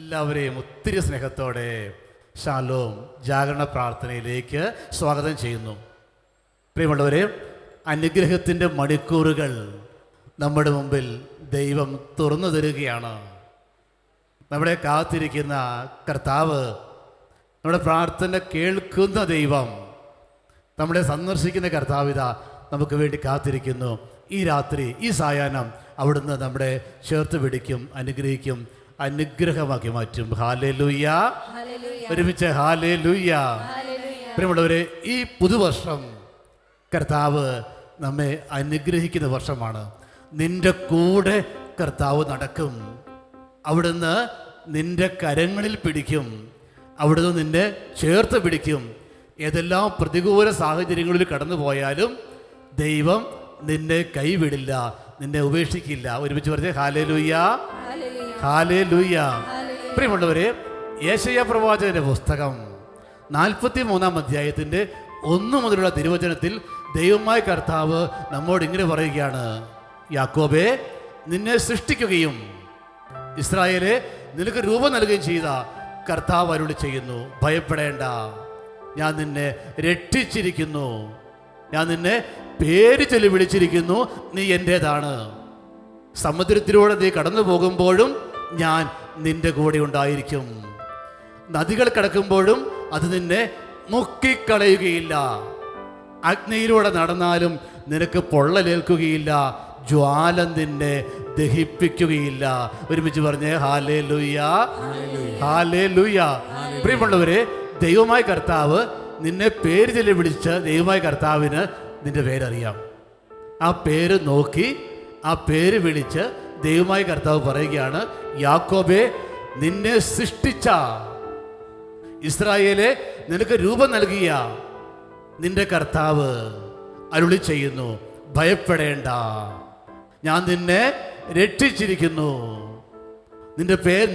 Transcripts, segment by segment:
എല്ലാവരെയും ഒത്തിരി സ്നേഹത്തോടെ ഷാലോം ജാഗരണ പ്രാർത്ഥനയിലേക്ക് സ്വാഗതം ചെയ്യുന്നു. പ്രിയമുള്ളവരെ, അനുഗ്രഹത്തിൻ്റെ മണിക്കൂറുകൾ നമ്മുടെ മുമ്പിൽ ദൈവം തുറന്നു തരികയാണ്. നമ്മളെ കാത്തിരിക്കുന്ന കർത്താവ്, നമ്മുടെ പ്രാർത്ഥന കേൾക്കുന്ന ദൈവം, നമ്മളെ സന്ദർശിക്കുന്ന കർത്താവിത നമുക്ക് വേണ്ടി കാത്തിരിക്കുന്നു. ഈ രാത്രി, ഈ സായാഹ്നം അവിടുന്ന് നമ്മളെ ചേർത്ത് പിടിക്കും, അനുഗ്രഹിക്കും, അനുഗ്രഹമാക്കി മാറ്റും. ഹല്ലേലൂയ, ഒരുമിച്ച് ഹല്ലേലൂയ. പ്രിയമുള്ളവരെ, ഈ പുതുവർഷം കർത്താവ് നമ്മെ അനുഗ്രഹിക്കുന്ന വർഷമാണ്. നിന്റെ കൂടെ കർത്താവ് നടക്കും. അവിടുന്ന് നിന്റെ കരങ്ങളിൽ പിടിക്കും, അവിടുന്ന് നിന്നെ ചേർത്ത് പിടിക്കും. ഏതെല്ലാം പ്രതികൂല സാഹചര്യങ്ങളിൽ കടന്നു പോയാലും ദൈവം നിന്നെ കൈവിടില്ല, നിന്നെ ഉപേക്ഷിക്കില്ല. ഒരുമിച്ച് പറഞ്ഞേ ഹല്ലേലൂയ, ഹല്ലേലൂയ. പ്രിയമുള്ളവരെ, യേശയ്യാ പ്രവാചകന്റെ പുസ്തകം 43-ാം അധ്യായത്തിൻ്റെ 1 മുതലുള്ള തിരുവചനത്തിൽ ദൈവമായ കർത്താവ് നമ്മോട് ഇങ്ങനെ പറയുകയാണ്: യാക്കോബേ, നിന്നെ സൃഷ്ടിക്കുകയും ഇസ്രായേലെ നിനക്ക് രൂപം നൽകുകയും ചെയ്ത കർത്താവ് അരുളി ചെയ്യുന്നു, ഭയപ്പെടേണ്ട, ഞാൻ നിന്നെ രക്ഷിച്ചിരിക്കുന്നു, ഞാൻ നിന്നെ പേര് ചൊല്ലി വിളിച്ചിരിക്കുന്നു, നീ എൻ്റേതാണ്. സമുദ്രത്തിലൂടെ നീ കടന്നു പോകുമ്പോഴും ഞാൻ നിന്റെ കൂടെ ഉണ്ടായിരിക്കും. നദികൾ കടക്കുമ്പോഴും അത് നിന്നെ മുക്കിക്കളയുകയില്ല. അഗ്നിയിലൂടെ നടന്നാലും നിനക്ക് പൊള്ളലേൽക്കുകയില്ല, ജ്വാല നിന്നെ ദഹിപ്പിക്കുകയില്ല. ഒരുമിച്ച് പറഞ്ഞേ ഹല്ലേലൂയ, ഹല്ലേലൂയ. പ്രിയമുള്ളവരെ, ദൈവമായ കർത്താവ് നിന്നെ പേര് ചൊല്ലി വിളിച്ച ദൈവമായ കർത്താവിന് നിന്റെ പേരറിയാം. ആ പേര് നോക്കി, ആ പേര് വിളിച്ച് ദൈവമായ കർത്താവ് പറയുകയാണ്: യാക്കോബേ, നിന്നെ സൃഷ്ടിച്ച ഇസ്രായേലെ നിനക്ക് രൂപം നൽകിയ നിന്റെ കർത്താവ് അരുളി ചെയ്യുന്നു, ഭയപ്പെടേണ്ട, ഞാൻ നിന്നെ രക്ഷിച്ചിരിക്കുന്നു,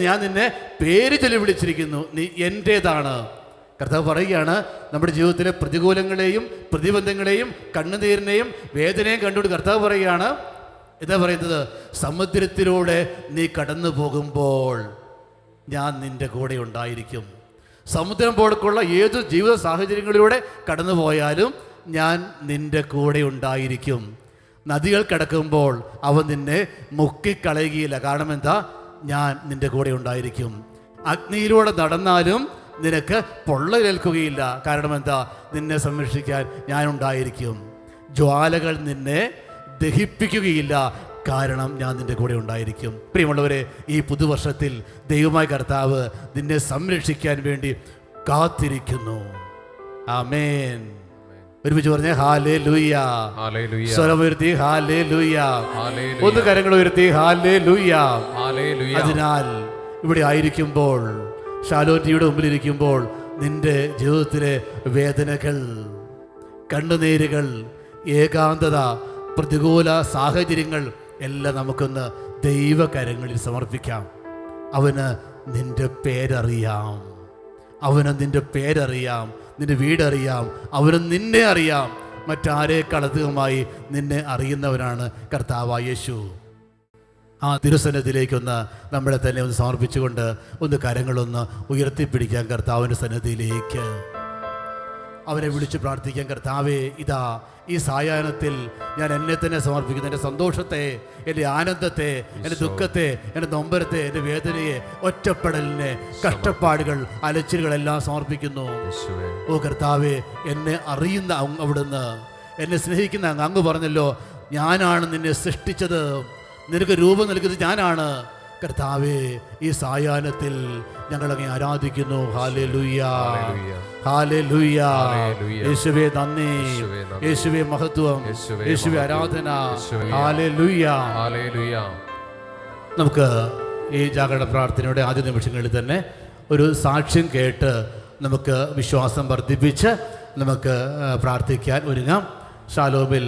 ഞാൻ നിന്നെ പേര് ചൊല്ലി വിളിച്ചിരിക്കുന്നു, നീ എൻ്റേതാണ്. കർത്താവ് പറയുകയാണ്, നമ്മുടെ ജീവിതത്തിലെ പ്രതികൂലങ്ങളെയും പ്രതിബന്ധങ്ങളെയും കണ്ണുനീരിനെയും വേദനയും കണ്ടുകൊണ്ട് കർത്താവ് പറയുകയാണ്, എന്താ പറയുന്നത്? സമുദ്രത്തിലൂടെ നീ കടന്നു പോകുമ്പോൾ ഞാൻ നിന്റെ കൂടെ ഉണ്ടായിരിക്കും. സമുദ്രം പോലുള്ള ഏതു ജീവിത സാഹചര്യങ്ങളിലൂടെ കടന്നു പോയാലും ഞാൻ നിന്റെ കൂടെ ഉണ്ടായിരിക്കും. നദികൾ കടക്കുമ്പോൾ അവ നിന്നെ മുക്കിക്കളയുകയില്ല. കാരണം എന്താ? ഞാൻ നിന്റെ കൂടെ ഉണ്ടായിരിക്കും. അഗ്നിയിലൂടെ നടന്നാലും നിനക്ക് പൊള്ളലേൽക്കുകയില്ല. കാരണം എന്താ? നിന്നെ സംരക്ഷിക്കാൻ ഞാനുണ്ടായിരിക്കും. ജ്വാലകൾ നിന്നെ ദഹിപ്പിക്കുകയില്ല, കാരണം ഞാൻ നിന്റെ കൂടെ ഉണ്ടായിരിക്കും. പ്രിയമുള്ളവരെ, ഈ പുതുവർഷത്തിൽ ദൈവമായ കർത്താവ് നിന്നെ സംരക്ഷിക്കാൻ വേണ്ടി കാത്തിരിക്കുന്നു. ആമേൻ. ഒരുമിച്ച് പറഞ്ഞേ ഹല്ലേലൂയ, സ്വരമുയർത്തി ഹല്ലേലൂയ, ഒന്ന് കരങ്ങൾ ഉയർത്തി ഹല്ലേലൂയ. അതിനാൽ ഇവിടെ ആയിരിക്കുമ്പോൾ, ഷാലോറ്റിയുടെ മുമ്പിലിരിക്കുമ്പോൾ, നിന്റെ ജീവിതത്തിലെ വേദനകൾ, കണ്ണുനീരുകൾ, ഏകാന്തത, പ്രതികൂല സാഹചര്യങ്ങൾ എല്ലാം നമുക്കൊന്ന് ദൈവകരങ്ങളിൽ സമർപ്പിക്കാം. അവന് നിന്റെ പേരറിയാം, അവന് നിന്റെ പേരറിയാം, നിന്റെ വീടറിയാം, അവന് നിന്നെ അറിയാം. മറ്റാരേക്കാൾ അധികമായി നിന്നെ അറിയുന്നവനാണ് കർത്താവായ യേശു. ആ തിരുസന്നിധിയിലേക്കൊന്ന് നമ്മളെ തന്നെ ഒന്ന് സമർപ്പിച്ചുകൊണ്ട് ഒന്ന് കരങ്ങളൊന്ന് ഉയർത്തിപ്പിടിക്കാം കർത്താവിൻ്റെ സന്നിധിയിലേക്ക്. അവനെ വിളിച്ച് പ്രാർത്ഥിക്കാൻ. കർത്താവേ, ഇതാ ഈ സായാഹ്നത്തിൽ ഞാൻ എന്നെ തന്നെ സമർപ്പിക്കുന്നു. എൻ്റെ സന്തോഷത്തെ, എൻ്റെ ആനന്ദത്തെ, എൻ്റെ ദുഃഖത്തെ, എൻ്റെ നൊമ്പരത്തെ, എൻ്റെ വേദനയെ, ഒറ്റപ്പെടലിനെ, കഷ്ടപ്പാടുകൾ, അലച്ചിലുകളെല്ലാം സമർപ്പിക്കുന്നു. ഓ കർത്താവേ, എന്നെ അറിയുന്ന അവിടുന്ന്, എന്നെ സ്നേഹിക്കുന്ന അങ്ങ് പറഞ്ഞല്ലോ, ഞാനാണ് നിന്നെ സൃഷ്ടിച്ചത്, നിനക്ക് രൂപം നൽകിയത് ഞാനാണ്. കർത്താവേ, ഈ സായാഹ്നത്തിൽ ഞങ്ങളങ്ങ് ആരാധിക്കുന്നു. ഹല്ലേലൂയ, ഹല്ലേലൂയ. യേശുവേ നന്ദി, യേശുവേ മഹത്വം, യേശുവേ ആരാധന. ഹല്ലേലൂയ. നമുക്ക് ഈ ജാഗരണ പ്രാർത്ഥനയുടെ ആദ്യ നിമിഷങ്ങളിൽ തന്നെ ഒരു സാക്ഷ്യം കേട്ട് നമുക്ക് വിശ്വാസം വർദ്ധിപ്പിച്ച് നമുക്ക് പ്രാർത്ഥിക്കാൻ ഒരുങ്ങാം. ഷാലോമിൽ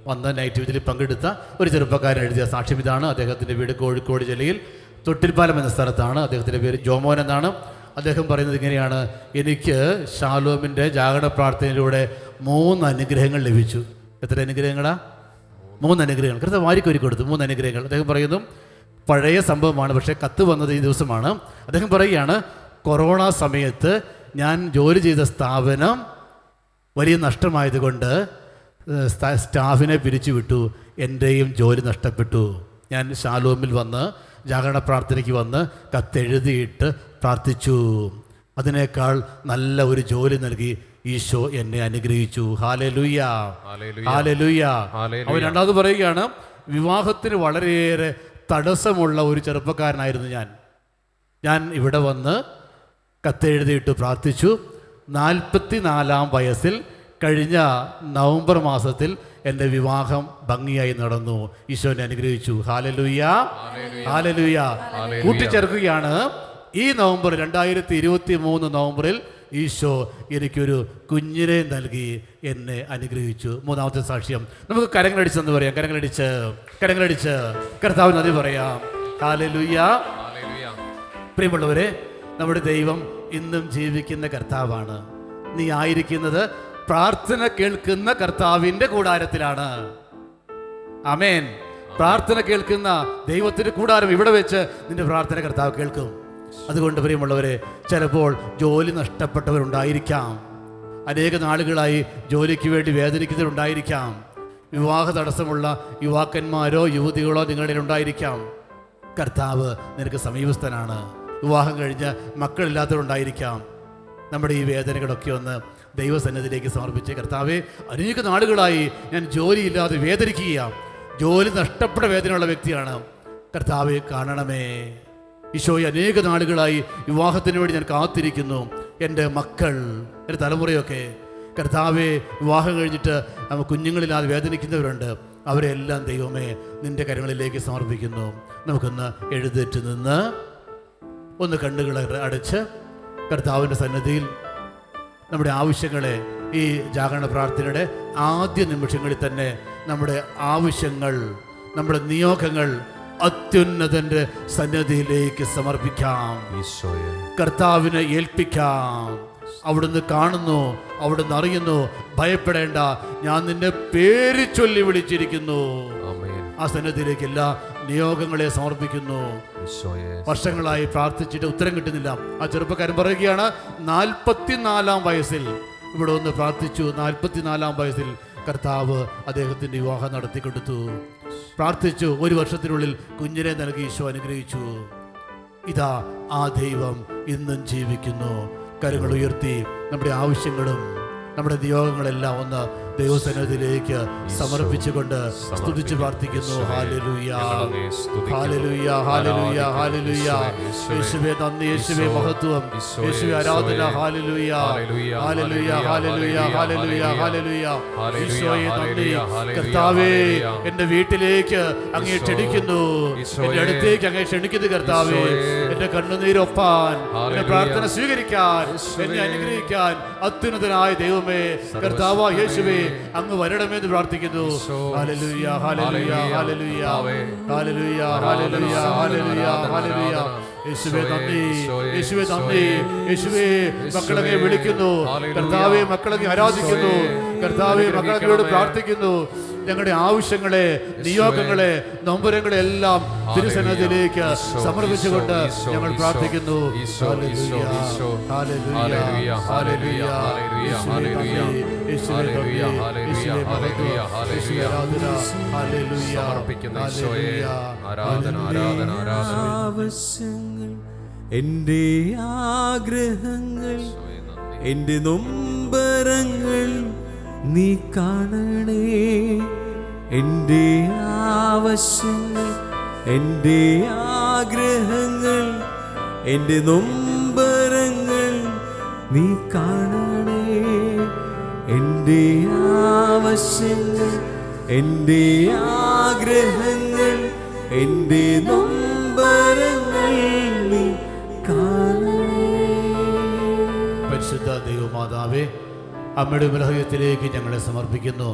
വന്ന നൈറ്റ് വിജിൽ പങ്കെടുത്ത ഒരു ചെറുപ്പക്കാരൻ എഴുതിയ സാക്ഷ്യം ഇതാണ്. അദ്ദേഹത്തിൻ്റെ വീട് കോഴിക്കോട് ജില്ലയിൽ തൊട്ടിൽപ്പാലം എന്ന സ്ഥലത്താണ്. അദ്ദേഹത്തിൻ്റെ പേര് ജോമോൻ എന്നാണ്. അദ്ദേഹം പറയുന്നത് ഇങ്ങനെയാണ്: എനിക്ക് ഷാലോമിൻ്റെ ജാഗരണ പ്രാർത്ഥനയിലൂടെ 3 അനുഗ്രഹങ്ങൾ ലഭിച്ചു. എത്ര അനുഗ്രഹങ്ങളാ? 3 അനുഗ്രഹങ്ങൾ. കർത്താവ് വാരിക്കോരി കൊടുത്തു. 3 അനുഗ്രഹങ്ങൾ. അദ്ദേഹം പറയുന്നു, പഴയ സംഭവമാണ്, പക്ഷേ കത്ത് വന്നത് ഈ ദിവസമാണ്. അദ്ദേഹം പറയുകയാണ്, കൊറോണ സമയത്ത് ഞാൻ ജോലി ചെയ്ത സ്ഥാപനം വലിയ നഷ്ടമായതുകൊണ്ട് സ്റ്റാഫിനെ പിരിച്ചുവിട്ടു, എൻ്റെയും ജോലി നഷ്ടപ്പെട്ടു. ഞാൻ ഷാലോമിൽ വന്ന് ജാഗരണ പ്രാർത്ഥനയ്ക്ക് വന്ന് കത്തെഴുതിയിട്ട് പ്രാർത്ഥിച്ചു. അതിനേക്കാൾ നല്ല ഒരു ജോലി നൽകി ഈശോ എന്നെ അനുഗ്രഹിച്ചു. Hallelujah, hallelujah. അവൻ രണ്ടാമത് പറയുകയാണ്, വിവാഹത്തിന് വളരെയേറെ തടസ്സമുള്ള ഒരു ചെറുപ്പക്കാരനായിരുന്നു ഞാൻ ഇവിടെ വന്ന് കത്തെഴുതിയിട്ട് പ്രാർത്ഥിച്ചു. 44-ാം വയസ്സിൽ കഴിഞ്ഞ നവംബർ മാസത്തിൽ എൻ്റെ വിവാഹം ഭംഗിയായി നടന്നു. ഈശോനെ അനുഗ്രഹിച്ചു. Hallelujah, hallelujah. കൂട്ടിച്ചേർക്കുകയാണ്, ഈ നവംബർ 2023 നവംബറിൽ ഈശോ എനിക്കൊരു കുഞ്ഞിനെ നൽകി എന്നെ അനുഗ്രഹിച്ചു. മൂന്നാമത്തെ സാക്ഷ്യം നമുക്ക് കരങ്ങളടിച്ചെന്ന് പറയാം. കരങ്ങളടിച്ച് കർത്താവിന് നന്ദി പറയാം. ഹല്ലേലൂയ. പ്രിയമുള്ളവരെ, നമ്മുടെ ദൈവം ഇന്നും ജീവിക്കുന്ന കർത്താവാണ്. നീ ആയിരിക്കുന്നത് പ്രാർത്ഥന കേൾക്കുന്ന കർത്താവിൻ്റെ കൂടാരത്തിലാണ്. ആമേൻ. പ്രാർത്ഥന കേൾക്കുന്ന ദൈവത്തിൻ്റെ കൂടാരം ഇവിടെ വെച്ച് നിന്റെ പ്രാർത്ഥന കർത്താവ് കേൾക്കും. അതുകൊണ്ട് പ്രിയമുള്ളവരെ, ചിലപ്പോൾ ജോലി നഷ്ടപ്പെട്ടവരുണ്ടായിരിക്കാം, അനേക നാളുകളായി ജോലിക്ക് വേണ്ടി വേദനിക്കുന്നവരുണ്ടായിരിക്കാം, വിവാഹ തടസ്സമുള്ള യുവാക്കന്മാരോ യുവതികളോ നിങ്ങളുടെ ഉണ്ടായിരിക്കാം. കർത്താവ് നിനക്ക് സമീപസ്ഥനാണ്. വിവാഹം കഴിഞ്ഞ് മക്കളില്ലാത്തവരുണ്ടായിരിക്കാം. നമ്മുടെ ഈ വേദനകളൊക്കെ ഒന്ന് ദൈവസന്നിധിയിലേക്ക് സമർപ്പിച്ച്, കർത്താവെ, അനേക നാളുകളായി ഞാൻ ജോലിയില്ലാതെ വേദനിക്കുകയാണ്, ജോലി നഷ്ടപ്പെട്ട വേദനയുള്ള വ്യക്തിയാണ്, കർത്താവെ കാണണമേ. ഈശോയെ, അനേക നാളുകളായി വിവാഹത്തിന് വേണ്ടി ഞാൻ കാത്തിരിക്കുന്നു. എൻ്റെ മക്കൾ, എൻ്റെ തലമുറയൊക്കെ, കർത്താവെ, വിവാഹം കഴിഞ്ഞിട്ട് കുഞ്ഞുങ്ങളില്ലാതെ വേദനിക്കുന്നവരുണ്ട്. അവരെല്ലാം ദൈവമേ നിൻ്റെ കരങ്ങളിലേക്ക് സമർപ്പിക്കുന്നു. നമുക്കൊന്ന് എഴുന്നേറ്റ് നിന്ന് ഒന്ന് കണ്ണുകൾ അടച്ച് കർത്താവിൻ്റെ സന്നിധിയിൽ നമ്മുടെ ആവശ്യങ്ങളെ, ഈ ജാഗരണ പ്രാർത്ഥനയുടെ ആദ്യ നിമിഷങ്ങളിൽ തന്നെ നമ്മുടെ ആവശ്യങ്ങൾ, നമ്മുടെ നിയോഗങ്ങൾ അത്യുന്നതൻ്റെ സന്നിധിയിലേക്ക് സമർപ്പിക്കാം. കർത്താവിനെ ഏൽപ്പിക്കാം. അവിടുന്ന് കാണുന്നു, അവിടുന്ന് അറിയുന്നു. ഭയപ്പെടേണ്ട, ഞാൻ നിന്നെ പേര് ചൊല്ലി വിളിച്ചിരിക്കുന്നു. ആ സന്നിധിയിലേക്ക് എല്ലാ നിയോഗങ്ങളെ സമർപ്പിക്കുന്നു. വർഷങ്ങളായി പ്രാർത്ഥിച്ചിട്ട് ഉത്തരം കിട്ടുന്നില്ല. ആ ചെറുപ്പക്കാരൻ പറയുകയാണ്, 44-ാം വയസ്സിൽ ഇവിടെ ഒന്ന് പ്രാർത്ഥിച്ചു. 44-ാം വയസ്സിൽ കർത്താവ് അദ്ദേഹത്തിൻ്റെ വിവാഹം നടത്തിക്കൊടുത്തു. പ്രാർത്ഥിച്ചു, 1 വർഷത്തിനുള്ളിൽ കുഞ്ഞിനെ നൽകി ഈശോ അനുഗ്രഹിച്ചു. ഇതാ ആ ദൈവം ഇന്നും ജീവിക്കുന്നു. കരങ്ങൾ ഉയർത്തി നമ്മുടെ ആവശ്യങ്ങളും നമ്മുടെ നിയോഗങ്ങളെല്ലാം ഒന്ന് ദൈവസന്നിധിയിലേക്ക് സമർപ്പിച്ചുകൊണ്ട് സ്തുതിച്ച് പ്രാർത്ഥിക്കുന്നു. ഹല്ലേലൂയ, ഹല്ലേലൂയ, ഹല്ലേലൂയ, ഹല്ലേലൂയ. യേശുവേ നന്ദി, യേശുവേ മഹത്വം, യേശുവേ ആരാധന. ഹല്ലേലൂയ, ഹല്ലേലൂയ, ഹല്ലേലൂയ, ഹല്ലേലൂയ, ഹല്ലേലൂയ. ഈശോയെ നന്ദി. കർത്താവേ, എൻ്റെ വീട്ടിലേക്ക് അങ്ങേ ക്ഷണിക്കുന്നു, എൻ്റെ അടുത്തേക്ക് അങ്ങേ ക്ഷണിക്കുന്നു. കർത്താവേ, എൻ്റെ കണ്ണുനീരൊപ്പാൻ, എൻ്റെ പ്രാർത്ഥന സ്വീകരിക്കാൻ, എന്നെ അനുഗ്രഹിക്കാൻ അത്യുന്നതനായ ദൈവമേ, കർത്താവായ യേശുവേ, അങ്ങ് വരണമേന്ന് പ്രാർത്ഥിക്കുന്നു. ഹല്ലേലൂയ, ഹല്ലേലൂയ, ഹല്ലേലൂയ, ഹല്ലേലൂയ, ഹല്ലേലൂയ, ഹല്ലേലൂയ, ഹല്ലേലൂയ. യേശുവേ നന്ദി, യേശുവേ നന്ദി. യേശുവേ, മക്കളെ വിളിക്കുന്നു. കർത്താവേ, മക്കളെ ആരാധിക്കുന്നു. കർത്താവേ, മക്കളോട് പ്രാർത്ഥിക്കുന്നു. ഞങ്ങളുടെ ആവശ്യങ്ങളെ, നിയോഗങ്ങളെ, നൊമ്പരങ്ങളെ എല്ലാം തിരുസന്നിധിയിലേക്ക് സമർപ്പിച്ചുകൊണ്ട് ഞങ്ങൾ പ്രാർത്ഥിക്കുന്നു. ഹല്ലേലൂയ, ഹല്ലേലൂയ, ഹല്ലേലൂയ. ആവശ്യങ്ങൾ, എൻ്റെ ആഗ്രഹങ്ങൾ, എൻ്റെ നൊമ്പരങ്ങൾ നീ കാണണേ. എൻ്റെ ആവശ്യങ്ങൾ, എൻ്റെ ആഗ്രഹങ്ങൾ, എൻ്റെ നൊമ്പരങ്ങൾ നീ കാണണേ. എൻ്റെ ആവശ്യങ്ങൾ, എൻ്റെ ആഗ്രഹങ്ങൾ, എൻ്റെ നൊമ്പരങ്ങൾ നീ കാണണേ. പരിശുദ്ധ ദൈവമാതാവേ, അമ്മയുടെ ഹൃദയത്തിലേക്ക് ഞങ്ങളെ സമർപ്പിക്കുന്നു.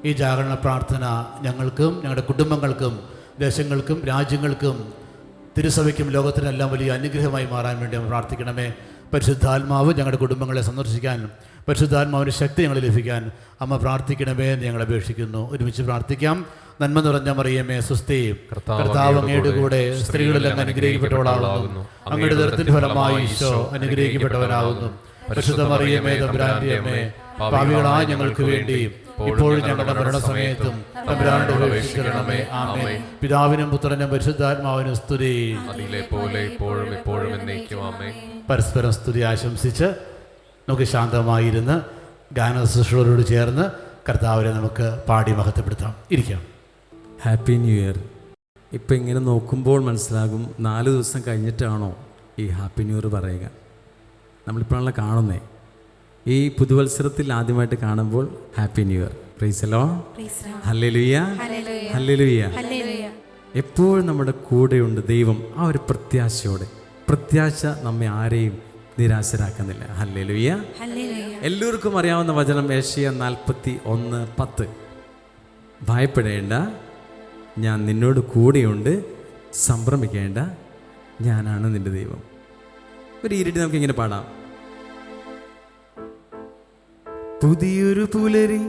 ഈ ജാഗരണ പ്രാർത്ഥന ഞങ്ങൾക്കും ഞങ്ങളുടെ കുടുംബങ്ങൾക്കും ദേശങ്ങൾക്കും രാജ്യങ്ങൾക്കും തിരുസഭയ്ക്കും ലോകത്തിനെല്ലാം വലിയ അനുഗ്രഹമായി മാറാൻ വേണ്ടി പ്രാർത്ഥിക്കണമേ. പരിശുദ്ധാത്മാവ് ഞങ്ങളുടെ കുടുംബങ്ങളെ സന്ദർശിക്കാൻ, പരിശുദ്ധാത്മാവിൻ്റെ ശക്തി ഞങ്ങൾ ലഭിക്കാൻ അമ്മ പ്രാർത്ഥിക്കണമേ എന്ന് ഞങ്ങൾ അപേക്ഷിക്കുന്നു. ഒരുമിച്ച് പ്രാർത്ഥിക്കാം. നന്മ നിറഞ്ഞ മറിയമേ സ്വസ്തി, കർത്താവ് അങ്ങയുടെ കൂടെ സ്ത്രീകളിൽ അങ്ങ് അനുഗ്രഹിക്കപ്പെട്ടവളാകുന്നു. അങ്ങയുടെ ഉദരത്തിൻ ഫലമായി ഈശോ അനുഗ്രഹിക്കപ്പെട്ടവനാകുന്നു. പരിശുദ്ധ മറിയമേ തമ്പുരാന്റെ അമ്മേ, പാപികളായ ഞങ്ങൾക്ക് വേണ്ടി ഇപ്പോഴും ഞങ്ങളുടെ മരണസമയത്തും തമ്പുരാനോട് അപേക്ഷിക്കണമേ. ആമേൻ. പിതാവിനും പുത്രനും പരിശുദ്ധാത്മാവിനും സ്തുതി. പരസ്പരം സ്തുതി ആശംസിച്ച് നമുക്ക് ശാന്തമായിരുന്ന് ഗാനശുശ്രൂഷയോട് ചേർന്ന് കർത്താവിനെ നമുക്ക് പാടി മഹത്വപ്പെടുത്താം. ഇരിക്കാം. Happy new year. ഇപ്പം ഇങ്ങനെ നോക്കുമ്പോൾ മനസ്സിലാകും 4 ദിവസം കഴിഞ്ഞിട്ടാണോ ഈ ഹാപ്പി ന്യൂ ഇയർ പറയുക. നമ്മളിപ്പോഴാണല്ലോ കാണുന്നേ. ഈ പുതുവത്സരത്തിൽ ആദ്യമായിട്ട് കാണുമ്പോൾ happy new year. Praise the Lord. Hallelujah, hallelujah. എപ്പോഴും നമ്മുടെ കൂടെയുണ്ട് ദൈവം. ആ ഒരു പ്രത്യാശയോടെ, പ്രത്യാശ നമ്മെ ആരെയും നിരാശരാക്കുന്നില്ല. ഹല്ലേലൂയ. എല്ലാവർക്കും അറിയാവുന്ന വചനം ഏശയ്യ 41:10. ഭയപ്പെടേണ്ട, ഞാൻ നിന്നോട് കൂടെയുണ്ട്, സംഭ്രമിക്കേണ്ട, ഞാനാണ് നിന്റെ ദൈവം. ഒരു ഈരടി നമുക്കിങ്ങനെ പാടാം. പുതിയൊരു പുലരി,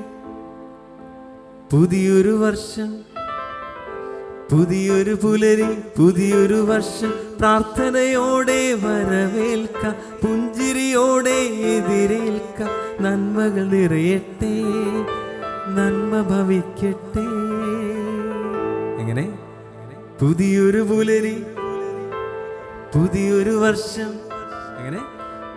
പുതിയൊരു വർഷം, പുതിയൊരു പുലരി, പുതിയൊരു വർഷം, പ്രാർത്ഥനയോടെ വരവേൽക്ക, പുഞ്ചിരിയോടെ എതിരേൽക്ക, നന്മകൾ നിറയട്ടെ, നന്മ ഭവിക്കട്ടെ. എങ്ങനെ? പുതിയൊരു പുലരി, പുതിയൊരു വർഷം. എങ്ങനെ?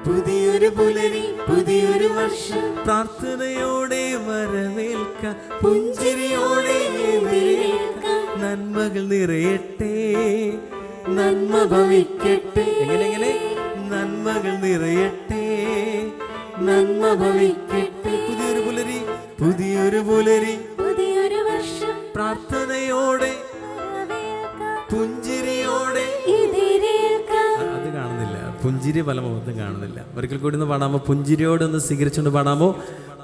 പുതിയൊരു പുലരി, പുതിയൊരു വർഷം, പ്രാർത്ഥനയോടെ വരവേൽക്ക, പുഞ്ചിരിയോടെ എതിരേൽക്ക, നന്മകൾ നിറയട്ടെ, നന്മ ഭവിക്കട്ടെ. എങ്ങനെ? നന്മകൾ നിറയട്ടെ, നന്മ ഭവിക്കട്ടെ. പുതിയൊരു പുലരി, പുതിയൊരു പുലരി, പുതിയൊരു വർഷം, പ്രാർത്ഥനയോടെ പുഞ്ചിരിയോടെ. അത് കാണുന്നില്ല, പുഞ്ചിരി പല മുഖത്തും കാണുന്നില്ല. ഒരിക്കൽ കൂടി ഒന്ന് പാടാമോ? പുഞ്ചിരിയോടെ ഒന്ന് സ്വീകരിച്ചുകൊണ്ട് പാടാമോ?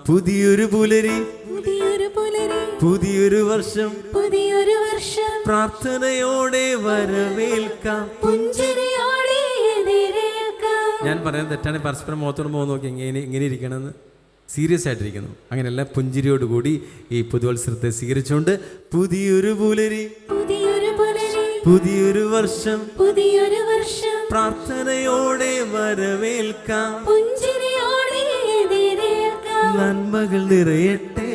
പുതിയൊരു പുലരി, പുതിയൊരു പുലരി, പുതിയൊരു വർഷം, പുതിയൊരു വർഷം, പ്രാർത്ഥനയോടെ വരവേൽക്കാം, പുഞ്ചിരിയോടെ എതിരേൽക്കാം. ഞാൻ പറയുന്നത് തെറ്റാണ്. പരസ്പരം മുഖത്തോട് മുഖം നോക്കി ഇങ്ങനെ ഇരിക്കണമെന്ന് സീരിയസ് ആയിട്ടിരിക്കുന്നു. അങ്ങനെയല്ല, പുഞ്ചിരിയോടുകൂടി ഈ പുതുവത്സരത്തെ സ്വീകരിച്ചുകൊണ്ട് പുതിയൊരു പുലരി, പുതിയൊരു പുലരി, പുതിയൊരു വർഷം, പുതിയൊരു വർഷം, പ്രാർത്ഥനയോടെ വരവേൽക്കാം, പുഞ്ചിരിയോടെ എതിരേൽക്കാം, നന്മകൾ നിറയട്ടെ,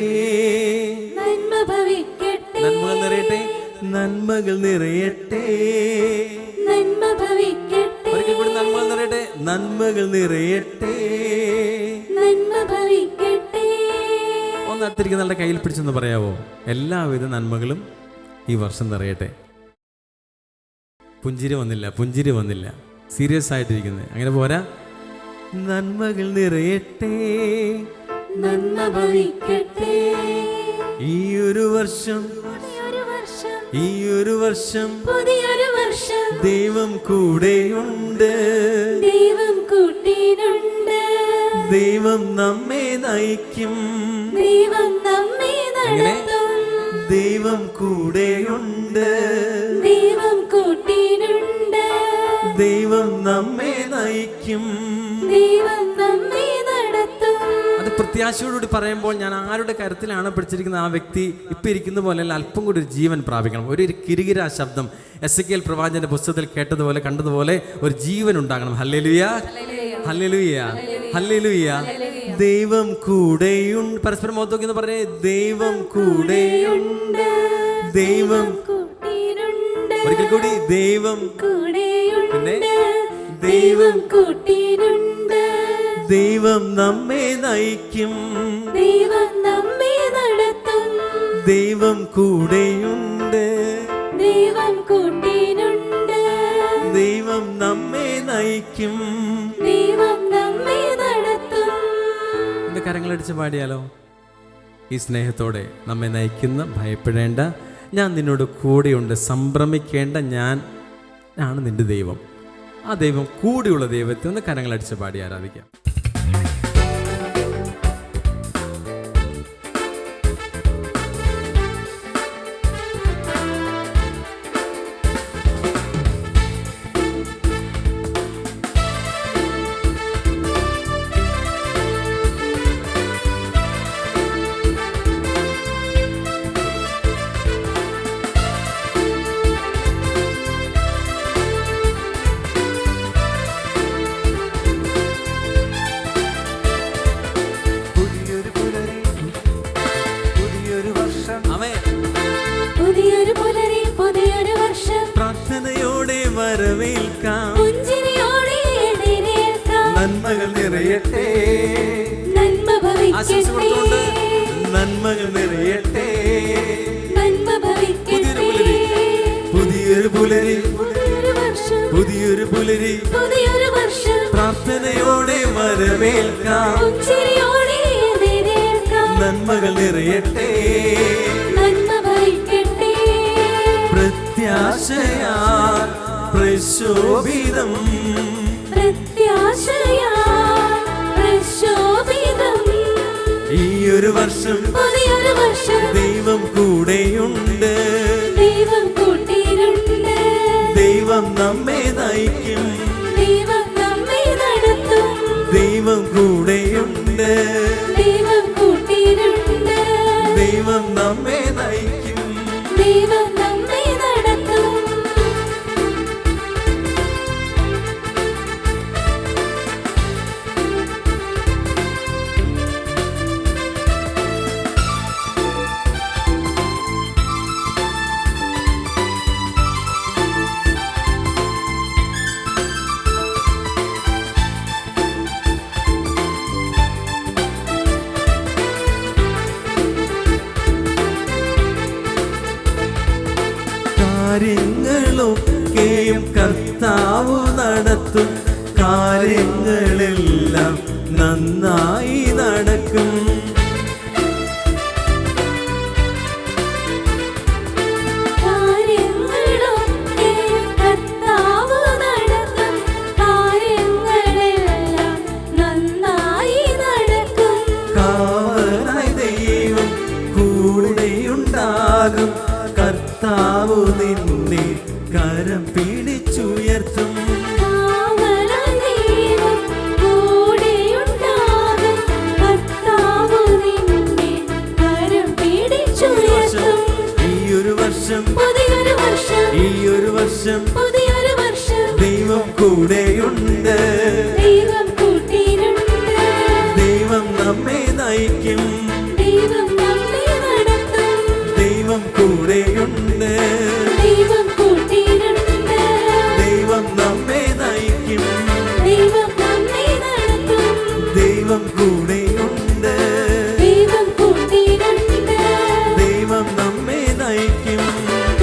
നന്മ ഭവിക്കട്ടെ. നന്മകൾ നിറയട്ടെ, നന്മകൾ നിറയട്ടെ, നന്മ ഭവിക്കട്ടെ. ഒരിക്കൽ കൂടി നന്മകൾ നിറയട്ടെ, നന്മകൾ നിറയട്ടെ, നന്മ ഭവിക്കട്ടെ. ഒന്ന് അടുത്തിരിക്കുന്ന ആളുടെ കയ്യിൽ പിടിച്ചെന്ന് പറയാവോ? എല്ലാവിധ നന്മകളും ഈ വർഷം നിറയട്ടെ. പുഞ്ചിരി വന്നില്ല, പുഞ്ചിരി വന്നില്ല, സീരിയസ് ആയിട്ടിരിക്കുന്നത്. അങ്ങനെ പോരാ. നന്മകൾ നിറയട്ടെ, നന്മ ഭവിക്കട്ടെ. ഈ ഒരു വർഷം, ഈ ഒരു വർഷം, പുതിയൊരു വർഷം, ദൈവം കൂടെയുണ്ട്, ദൈവം കൂട്ടിനുണ്ട്, ദൈവം നമ്മെ നയിക്കും, ദൈവം നമ്മെ നടത്തും, ദൈവം കൂടെയുണ്ട്, ദൈവം കൂട്ടിനുണ്ട്, ദൈവം നമ്മെ നയിക്കും, ദൈവം നമ്മെ നടത്തും. അത് പ്രത്യാശയോടുകൂടി പറയുമ്പോൾ ഞാൻ ആരുടെ കരുത്തിലാണ് പിടിച്ചിരിക്കുന്നത് ആ വ്യക്തി ഇപ്പം ഇരിക്കുന്ന പോലെയല്ല, അല്പം കൂടി ഒരു ജീവൻ പ്രാപിക്കണം. ഒരു കിരികിര ശബ്ദം എസെക്കിയേൽ പ്രവാചകന്റെ പുസ്തകത്തിൽ കേട്ടതുപോലെ കണ്ടതുപോലെ ഒരു ജീവൻ ഉണ്ടാകണം. ഹല്ലേലൂയ, ഹല്ലേലൂയ, ഹല്ലേലൂയ. ദൈവം കൂടെയുണ്ട്. പരസ്പരം മുഖത്തോക്കി എന്ന് പറഞ്ഞേ, ദൈവം കൂടെയുണ്ട്, ദൈവം കൂട്ടിനുണ്ട്. ഒരിക്കൽ കൂടി, ദൈവം കൂടെയുണ്ട്, പിന്നെ ദൈവം കൂട്ടിനുണ്ട്, ദൈവം നമ്മെ നയിക്കും, ദൈവം നമ്മെ നടത്തും, ദൈവം കൂടെയുണ്ട്, ദൈവം കൂട്ടിനുണ്ട്, ദൈവം നമ്മെ നയിക്കും, ദൈവം നമ്മെ നടത്തും. എന്റെ കരങ്ങളടിച്ച് പാടിയാലോ? ഈ സ്നേഹത്തോടെ നമ്മെ നയിക്കുന്ന, ഭയപ്പെടേണ്ട, ഞാൻ നിന്നോട് കൂടെയുണ്ട്, സംഭ്രമിക്കേണ്ട, ഞാൻ ആണ് നിന്റെ ദൈവം. ആ ദൈവം, കൂടെയുള്ള ദൈവത്തെ ഒന്ന് കരങ്ങളടിച്ച് പാടി ആരാധിക്കാം. വരവേൽക്കാം, പുഞ്ചിരിയോടെ എതിരേൽക്കാം. നന്മകൾ നിറയട്ടെ, നന്മ ഭവിക്കട്ടെ, നന്മകൾ നിറയട്ടെ, നന്മ ഭവിക്കട്ടെ. പുതിയൊരു പുലരി, പുതിയൊരു വർഷം, പുതിയൊരു പുലരി, പുതിയൊരു വർഷം. പ്രാർത്ഥനയോടെ വരവേൽക്കാം, പുഞ്ചിരിയോടെ എതിരേൽക്കാം. നന്മകൾ നിറയട്ടെ, നന്മ ഭവിക്കട്ടെ. പ്രത്യാശയാ പ്രശോഭിതം, പ്രത്യാശയാ പ്രശോഭിതം. ഈയൊരു വർഷം പുതിയൊരു വർഷം. ദൈവം കൂടെയുണ്ട്, ദൈവം കൂട്ടിയിട്ടുണ്ട്. ദൈവം നമ്മെ നയിക്കും, ദൈവം നമ്മെ നടത്തും. ദൈവം കൂടെയുണ്ട്, ദൈവം കൂട്ടിയിട്ടുണ്ട്. ദൈവം നമ്മെ നയിക്കും. ദൈവം നമ്മെ നടത്തും. കാര്യങ്ങളൊക്കെയും കർത്താവ് നടത്തും, കാര്യങ്ങളെല്ലാം നന്നായി നടക്കും. കാര്യങ്ങളൊക്കെ കർത്താവ് നടത്തും, കാര്യങ്ങളെല്ലാം നന്നായി നടക്കും. കാവലായി ദൈവം കൂടെയുണ്ടാകും, കർത്താവ് നിന്നെ കരം പിടിച്ചുയർത്തും. കാവലായി ദൈവം കൂടെയുണ്ടാകും, കർത്താവ് നിന്നെ കരം പിടിച്ചുയർത്തും. ഈയൊരു വർഷം, പുതിയൊരു വർഷം, ഈയൊരു വർഷം പുതിയൊരു വർഷം. ദൈവം കൂടെയുണ്ട്, ദൈവം കൂട്ടിയിട്ടുണ്ട്. ദൈവം നമ്മെ നയിക്കും, ദൈവം നമ്മെ നടത്തും. ദൈവം കൂടെയുണ്ട്, ദൈവം കൂട്ടിയിട്ടുണ്ട്. ദൈവം നമ്മെ നയിക്കും, ദൈവം നമ്മെ നടത്തും. ദൈവം കൂടെയുണ്ട്, ദൈവം കൂട്ടിയിട്ടുണ്ട്. ദൈവം നമ്മെ നയിക്കും,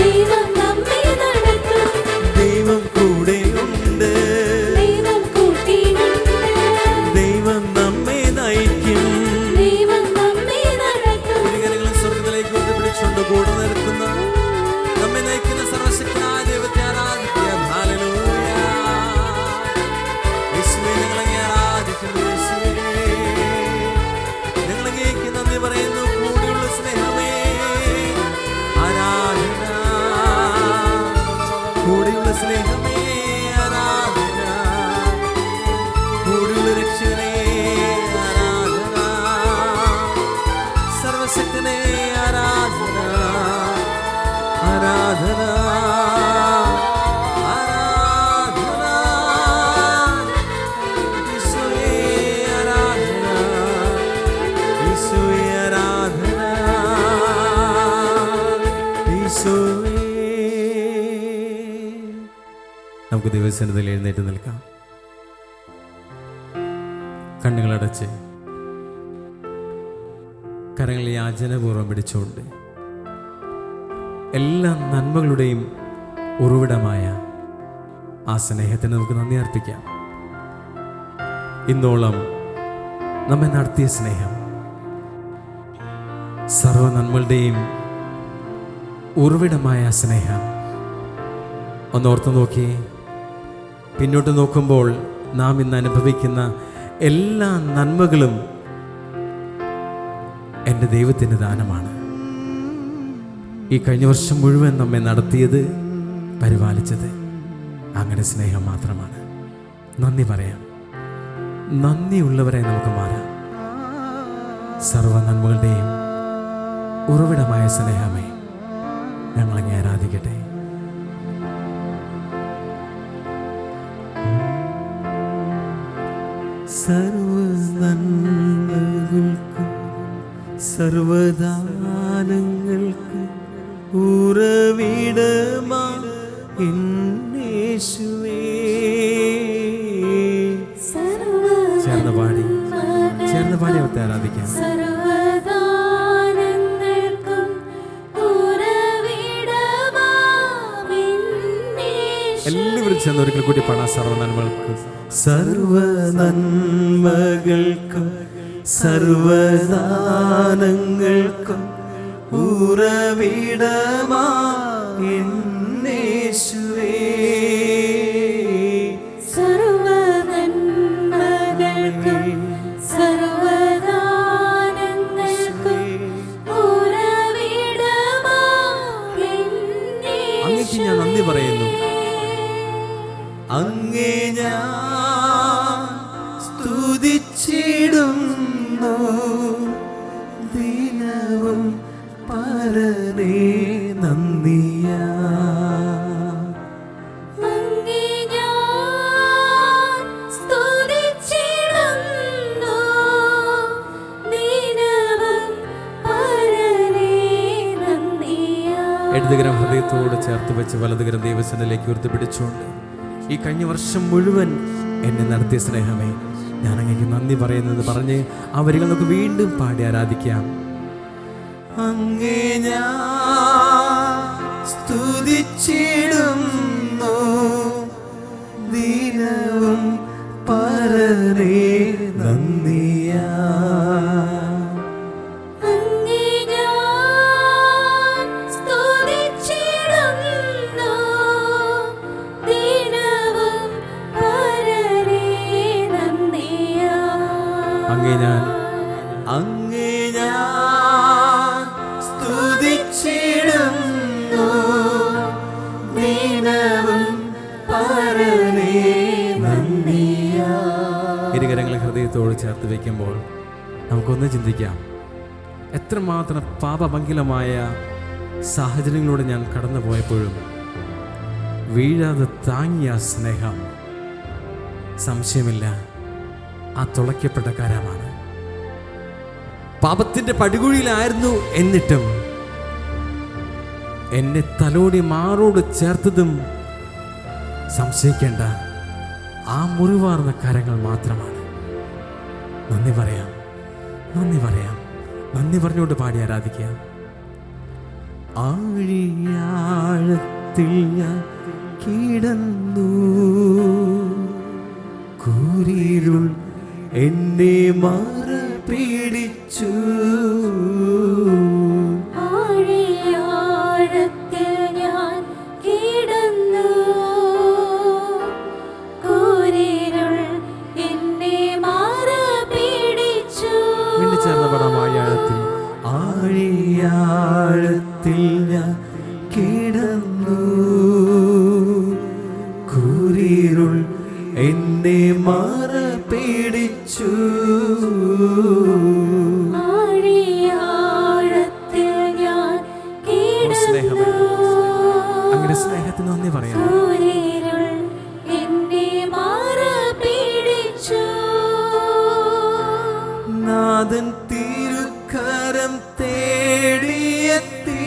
ദൈവം നമ്മെ നടത്തും. ദൈവം കൂടെയുണ്ട്, ദൈവം കൂട്ടിയിട്ടുണ്ട്. ദൈവം നമ്മെ നയിക്കും. ദൈവം നമ്മെ നടത്തും. ഇരുകരങ്ങളും സ്വർഗ്ഗത്തിലേക്ക് ഉയർത്തിപ്പിടിച്ചുകൊണ്ട് കൂടെ നിൽക്കുന്ന നമ്മെ നയിക്കുന്ന സർവശക്തനായ ദൈവത്തെ ആരാധിക്കാം. ഹല്ലേലൂയ. യേശുവേ, ഞങ്ങളങ്ങേ ആരാധിക്കുന്നു. യേശുവേ, ഞങ്ങളങ്ങേക്ക് നന്ദി പറയുന്നു. കൂടെയുള്ള സ്നേഹമേ ആരാധന, കൂടെയുള്ള സ്നേഹമേ ആരാധന, കൂടെയുള്ള രക്ഷകനേ ആരാധന, സർവശക്തനേ ആരാധന, ആരാധന, ആരാധന, യേശുവേ ആരാധന, യേശുവേ ആരാധന, യേശുവേ. നമുക്ക് ദിവസത്തിൽ എഴുന്നേറ്റ് നിൽക്കാം, കണ്ണുകളടച്ച് കരങ്ങൾ യാചനപൂർവ്വം പിടിച്ചുകൊണ്ട് എല്ലാ നന്മകളുടെയും ഉറവിടമായ ആ സ്നേഹത്തിന് നമുക്ക് നന്ദി അർപ്പിക്കാം. ഇന്നോളം നമ്മെ നടത്തിയ സ്നേഹം, സർവ നന്മകളുടെയും ഉറവിടമായ സ്നേഹം ഒന്നോർത്ത് നോക്കി. പിന്നോട്ട് നോക്കുമ്പോൾ നാം ഇന്ന് അനുഭവിക്കുന്ന എല്ലാ നന്മകളും എൻ്റെ ദൈവത്തിൻ്റെ ദാനമാണ്. ഈ കഴിഞ്ഞ വർഷം മുഴുവൻ നമ്മെ നടത്തിയത്, പരിപാലിച്ചത് അങ്ങനെ സ്നേഹം മാത്രമാണ്. നന്ദി പറയാം, നന്ദിയുള്ളവരെ നമുക്ക് മാറാം. സർവ നന്മകളുടെയും ഉറവിടമായ സ്നേഹമേ, ഞങ്ങളങ്ങേ ആരാധിക്കട്ടെ. സർവ നന്മകൾക്കും സർവദാനങ്ങൾക്കും ഉറവിടമാ എന്നേശുവേ, യേശുവേ. സർവ്വ ചേർന്ന് പാടി അവിടുത്തെ ആരാധിക്കാം. സർവ്വദാനങ്ങൾക്കും ഉറവിടമാമിന്നേശുവേ. എല്ലാവരും ചേർന്ന് ഒരിക്കൽ കൂടി പാടാം. സർവ്വനന്മകൾക്കും സർവ്വനന്മകൾക്കും സർവദാനങ്ങൾക്കും ഉറവിടമായേശുവേ. സർവ്വനന്മകൾക്കും സർവ്വദാനങ്ങൾക്കും ഉറവിടമാമിന്നേശുവേ. അങ്ങേക്ക് ഞാൻ നന്ദി പറയുന്നു. അങ്ങേ ഞാൻ സ്തുതിച്ചിടുന്നു ദിനവും പരനേ നന്ദിയാ. അങ്ങേ ഞാൻ സ്തുതിച്ചിടുന്നു ദിനവും പരനേ നന്ദിയാൽ. ഇടതുകരം ഹൃദയത്തോട് ചേർത്ത് വെച്ച് വലതുകരം ദൈവസന്നിധിയിലേക്ക് ഉയർത്തിപ്പിടിച്ചുകൊണ്ട് ഈ കഴിഞ്ഞ വർഷം മുഴുവൻ എന്നെ നടത്തിയ സ്നേഹമേ, ഞാൻ അങ്ങേക്ക് നന്ദി പറയുന്നത് പറഞ്ഞ് ആ വരികൾ നമുക്ക് വീണ്ടും പാടി ആരാധിക്കാം. അങ്ങേ ഞാൻ സ്തുതിച്ചിടുന്നു ദിനവും പരനേ നന്ദിയാ. അങ്ങേ ഞാൻ സ്തുതിച്ചിടുന്നു ദിനവും പരനേ നന്ദിയാൽ. അങ്ങേ ഞാൻ സ്തുതിച്ചിടുന്നു ദിനവും പരനേ നന്ദിയാ. ഇരുകരങ്ങളെ ഹൃദയത്തോട് ചേർത്ത് വയ്ക്കുമ്പോൾ നമുക്കൊന്ന് ചിന്തിക്കാം. എത്രമാത്രം പാപമംഗലമായ സാഹചര്യങ്ങളിലൂടെ ഞാൻ കടന്നു പോയപ്പോഴും വീഴാതെ താങ്ങിയ സ്നേഹം സംശയമില്ല ആ തുളയ്ക്കപ്പെട്ട കരമാണ്. പാപത്തിന്റെ പടുകുഴിയിലായിരുന്നു, എന്നിട്ടും എന്നെ തലോടി മാറോട് ചേർത്തതും സംശയിക്കേണ്ട ആ മുറിവാർന്ന കരങ്ങൾ മാത്രമാണ്. നന്ദി പറയാം, നന്ദി പറയാം, നന്ദി പറഞ്ഞുകൊണ്ട് പാടി ആരാധിക്കാം. ആഴിയാഴത്തിൽ ഞാൻ കിടന്നു, കൂരിരുൾ എന്നെ മറപിടിച്ചു. ആഴിയാഴത്തിൽ ഞാൻ കിടന്നു, കൂരിരുൾ എന്നെ മറപിടിച്ചു. വീണ്ടും ചേർന്ന് പടാം. ആഴിയാഴത്തിൽ ഞാൻ കിടന്നു, കൂരിരുൾ എന്നെ മറപിടിച്ചു. ആഴിയാഴത്തിൽ ഞാൻ കിടന്നു, അങ്ങനെ സ്നേഹത്തിന് നന്ദി പറയാം. കൂരിരുൾ എന്നെ മറപിടിച്ചു. നാഥൻ തിരുക്കരം തേടിയെത്തി,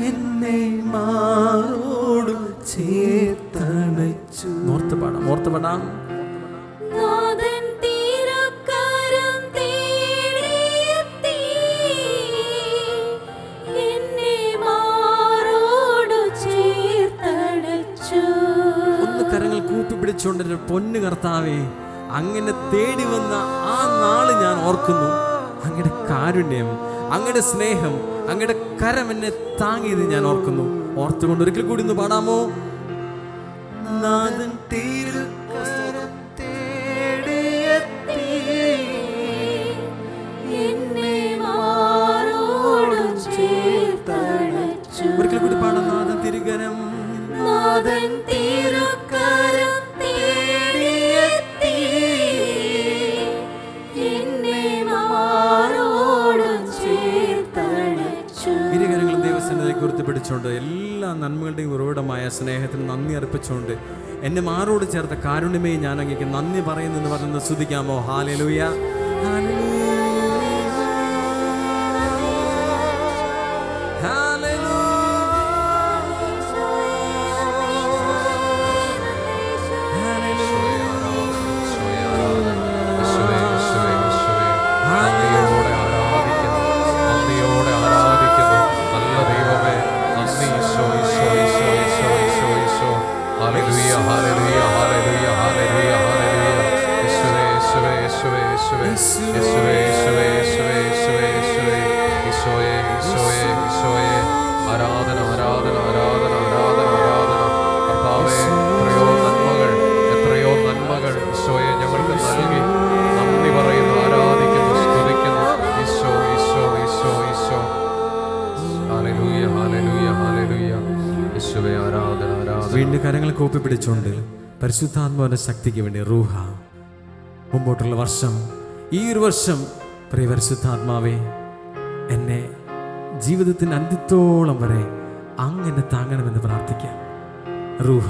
എന്നെ മാറോട് ചേർത്തണച്ചു. ഓർത്ത് പാടാം. നാഥൻ തിരുക്കരം തേടിയെത്തി, എന്നെ മാറോടു ചേർത്തണച്ചു. ഒന്ന് കരങ്ങൾ കൂപ്പിപ്പിടിച്ചുകൊണ്ട് പൊന്നു കർത്താവേ, അങ്ങനെ തേടി വന്ന ആ നാള് ഞാൻ ഓർക്കുന്നു. അങ്ങയുടെ കാരുണ്യം, അങ്ങയുടെ സ്നേഹം, അങ്ങയുടെ കരം എന്നെ താങ്ങിയത് ഞാൻ ഓർക്കുന്നു. ഓർത്തുകൊണ്ട് ഒരിക്കൽ കൂടി ഒന്ന് പാടാമോ? നാഥൻ തിരുക്കരം തേടിയെത്തി, എന്നെ മാറോടു ചേർത്തണച്ചു. ഒരിക്കൽ കൂടി പാടാം. നാഥൻ തിരുകരം, നാഥൻ തിരുക്കരം തേടിയെത്തി, എന്നെ മാറോടു ചേർത്തണച്ചു. ഇരുകരങ്ങളും ദൈവസന്നിധിയിലേക്ക് ഉയർത്തിപ്പിടിച്ചുകൊണ്ട് എല്ലാ നന്മകളുടെയും ഉറവിടമായ സ്നേഹത്തിന് നന്ദി അർപ്പിച്ചുകൊണ്ട് എന്നെ മാറോട് ചേർത്ത കാരുണ്യമേ ഞാൻ അങ്ങേക്ക് നന്ദി പറയുന്നെന്ന് പറയുന്നത് സ്തുതിക്കാമോ? ഹല്ലേലൂയ, ഹല്ലേലൂയ. ഹല്ലേലൂയ ഹല്ലേലൂയ ഹല്ലേലൂയ. യേശുവേ ആരാധന ആരാധന. വീണ്ടും കരങ്ങൾ കൂപ്പി പിടിച്ചുകൊണ്ട് പരിശുദ്ധാത്മാവിൻ്റെ ശക്തിക്ക് വേണ്ടി റൂഹ. മുമ്പോട്ടുള്ള വർഷം, ഈ ഒരു വർഷം പ്രിയ പരിശുദ്ധാത്മാവേ, എന്നെ ജീവിതത്തിൻ്റെ അന്ത്യത്തോളം വരെ അങ്ങനെ താങ്ങണമെന്ന് പ്രാർത്ഥിക്കാം. റൂഹ,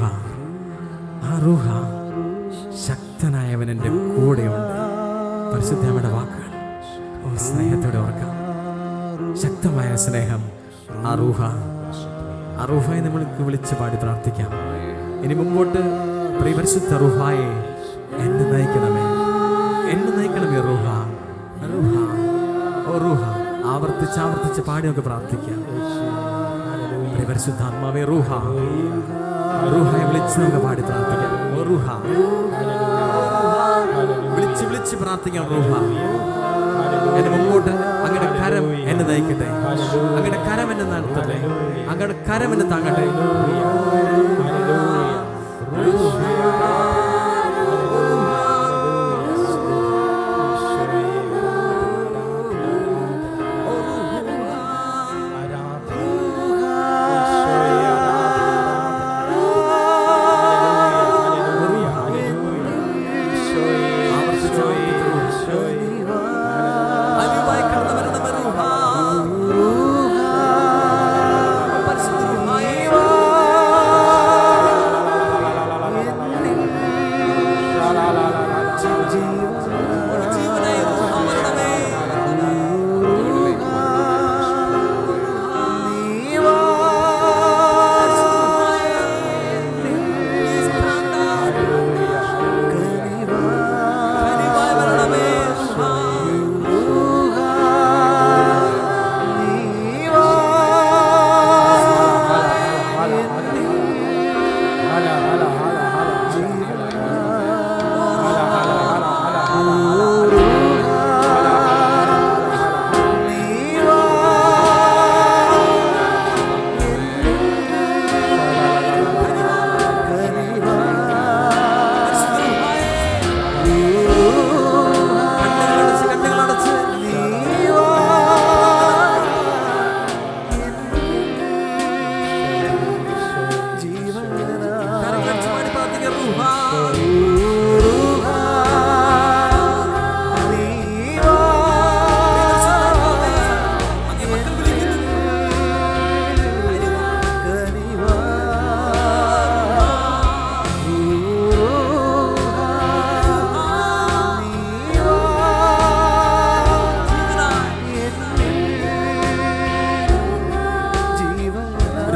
ആ റൂഹ, ശക്തനായവൻ എൻ്റെ കൂടെയുണ്ട്. പരിശുദ്ധയുടെ വാക്കുകൾ സ്നേഹത്തോടെ ഓർക്കാം. ശക്തമായ സ്നേഹം, ആ റൂഹ, ആ റൂഹായെ നമ്മൾക്ക് വിളിച്ച് പാടി പ്രാർത്ഥിക്കാം. ഇനി മുമ്പോട്ട് പ്രിയ പരിശുദ്ധ റൂഹായെ, എന്നെ നയിക്കണമേ, എന്നെ നയിക്കണമേ റൂഹ, റൂഹ, ഓ റൂഹ. ആവർത്തിച്ച് പാടി നമുക്ക് പ്രാർത്ഥിക്കാം. പ്രിയ പരിശുദ്ധാത്മാവേ, റൂഹ, റൂഹായെ വിളിച്ച് നമുക്ക് പാടി പ്രാർത്ഥിക്കാം. ഓ റൂഹ, വിളിച്ച് പ്രാർത്ഥിക്കാം. റൂഹ, എന്നെ മുമ്പോട്ട് അങ്ങയുടെ കരം എന്നെ നയിക്കട്ടെ, അങ്ങയുടെ കരം എന്നെ നടത്തട്ടെ, അങ്ങയുടെ കരം എന്നെ താങ്ങട്ടെ.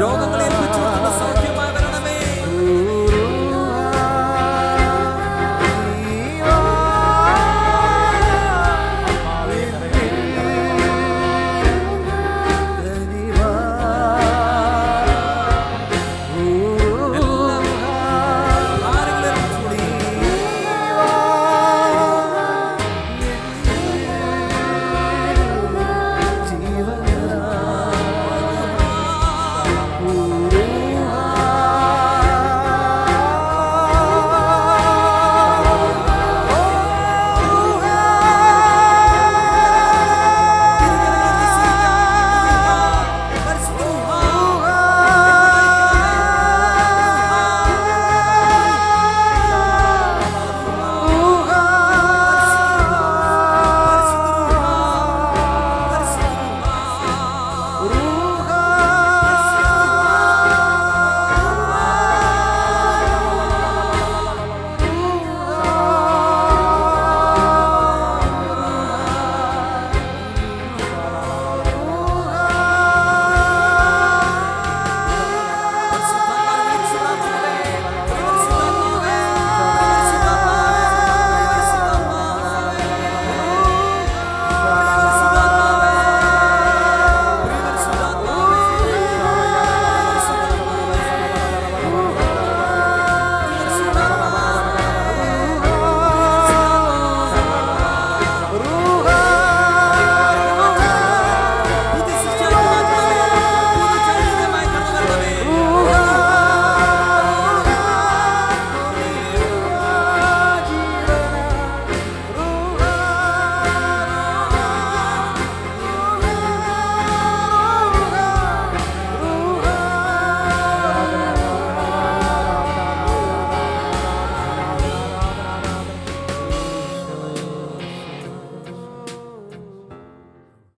രോഗങ്ങളെ